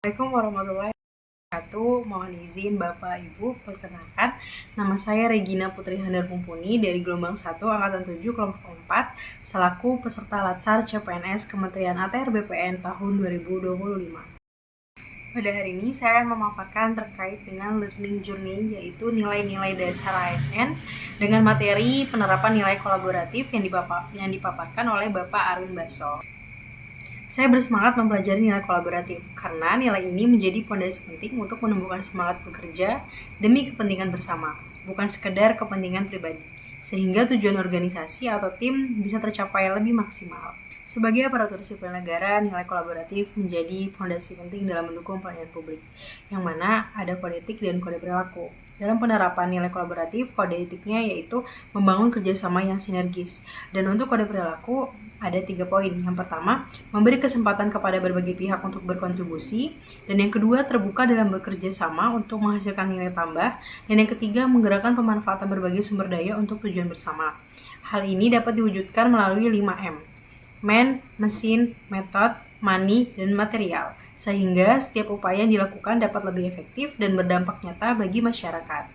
Assalamualaikum warahmatullahi wabarakatuh. Mohon izin Bapak Ibu, perkenalkan nama saya Regina Putri Handar Mumpuni dari gelombang 1 angkatan 7 kelompok 4 selaku peserta Latsar CPNS Kementerian ATR BPN tahun 2025. Pada hari ini saya akan memaparkan terkait dengan learning journey, yaitu nilai-nilai dasar ASN dengan materi penerapan nilai kolaboratif yang dipaparkan oleh Bapak Arwin Baso. Saya bersemangat mempelajari nilai kolaboratif karena nilai ini menjadi fondasi penting untuk menumbuhkan semangat bekerja demi kepentingan bersama, bukan sekedar kepentingan pribadi, sehingga tujuan organisasi atau tim bisa tercapai lebih maksimal. Sebagai aparatur sipil negara, nilai kolaboratif menjadi fondasi penting dalam mendukung pelayanan publik, yang mana ada kode etik dan kode perilaku. Dalam penerapan nilai kolaboratif, kode etiknya yaitu membangun kerjasama yang sinergis. Dan untuk kode perilaku, ada 3 poin. Yang pertama, memberi kesempatan kepada berbagai pihak untuk berkontribusi. Dan yang kedua, terbuka dalam bekerja sama untuk menghasilkan nilai tambah. Dan yang ketiga, menggerakkan pemanfaatan berbagai sumber daya untuk tujuan bersama. Hal ini dapat diwujudkan melalui 5M. Man, mesin, metode, money, dan material, sehingga setiap upaya yang dilakukan dapat lebih efektif dan berdampak nyata bagi masyarakat.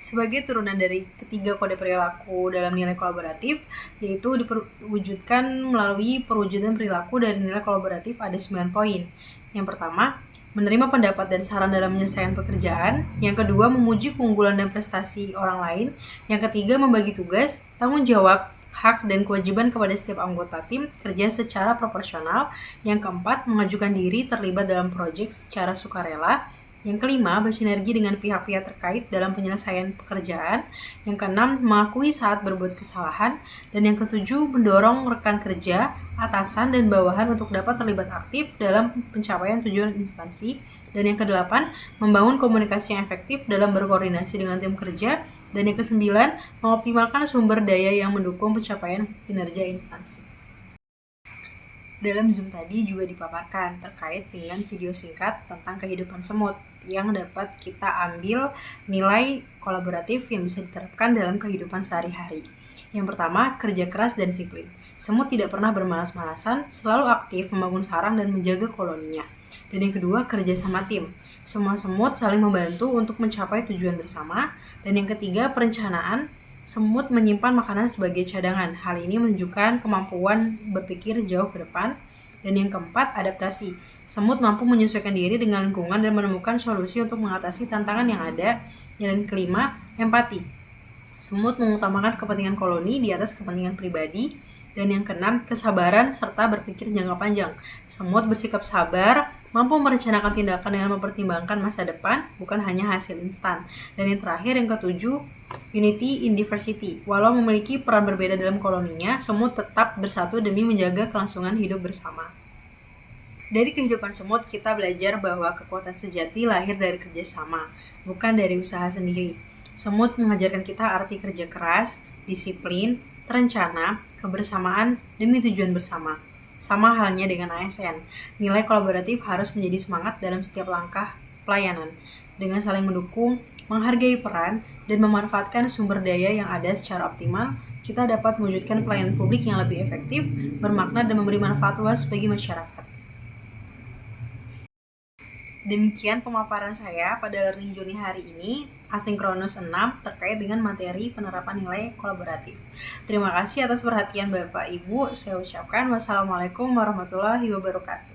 Sebagai turunan dari ketiga kode perilaku dalam nilai kolaboratif, yaitu diwujudkan melalui perwujudan perilaku dari nilai kolaboratif ada 9 poin. Yang pertama, menerima pendapat dan saran dalam menyelesaikan pekerjaan. Yang kedua, memuji keunggulan dan prestasi orang lain. Yang ketiga, membagi tugas, tanggung jawab, hak dan kewajiban kepada setiap anggota tim kerja secara proporsional. Yang keempat, mengajukan diri terlibat dalam proyek secara sukarela. Yang kelima, bersinergi dengan pihak-pihak terkait dalam penyelesaian pekerjaan. Yang keenam, mengakui saat berbuat kesalahan. Dan yang ketujuh, mendorong rekan kerja, atasan, dan bawahan untuk dapat terlibat aktif dalam pencapaian tujuan instansi. Dan yang kedelapan, membangun komunikasi yang efektif dalam berkoordinasi dengan tim kerja. Dan yang kesembilan, mengoptimalkan sumber daya yang mendukung pencapaian kinerja instansi. Dalam Zoom tadi juga dipaparkan terkait dengan video singkat tentang kehidupan semut yang dapat kita ambil nilai kolaboratif yang bisa diterapkan dalam kehidupan sehari-hari. Yang pertama, kerja keras dan disiplin. Semut tidak pernah bermalas-malasan, selalu aktif membangun sarang dan menjaga koloninya. Dan yang kedua, kerja sama tim. Semua semut saling membantu untuk mencapai tujuan bersama. Dan yang ketiga, perencanaan. Semut menyimpan makanan sebagai cadangan. Hal ini menunjukkan kemampuan berpikir jauh ke depan. Dan yang keempat, adaptasi. Semut mampu menyesuaikan diri dengan lingkungan dan menemukan solusi untuk mengatasi tantangan yang ada. Dan kelima, empati. Semut mengutamakan kepentingan koloni di atas kepentingan pribadi. Dan yang keenam, kesabaran serta berpikir jangka panjang. Semut bersikap sabar, mampu merencanakan tindakan dengan mempertimbangkan masa depan, bukan hanya hasil instan. Dan yang terakhir, yang ketujuh, unity in diversity. Walau memiliki peran berbeda dalam koloninya, semut tetap bersatu demi menjaga kelangsungan hidup bersama. Dari kehidupan semut, kita belajar bahwa kekuatan sejati lahir dari kerjasama, bukan dari usaha sendiri. Semut mengajarkan kita arti kerja keras, disiplin, terencana, kebersamaan, demi tujuan bersama. Sama halnya dengan ASN, nilai kolaboratif harus menjadi semangat dalam setiap langkah pelayanan. Dengan saling mendukung, menghargai peran, dan memanfaatkan sumber daya yang ada secara optimal, kita dapat mewujudkan pelayanan publik yang lebih efektif, bermakna, dan memberi manfaat luas bagi masyarakat. Demikian pemaparan saya pada learning journey hari ini, asinkronus 6, terkait dengan materi penerapan nilai kolaboratif. Terima kasih atas perhatian Bapak Ibu. Saya ucapkan wassalamualaikum warahmatullahi wabarakatuh.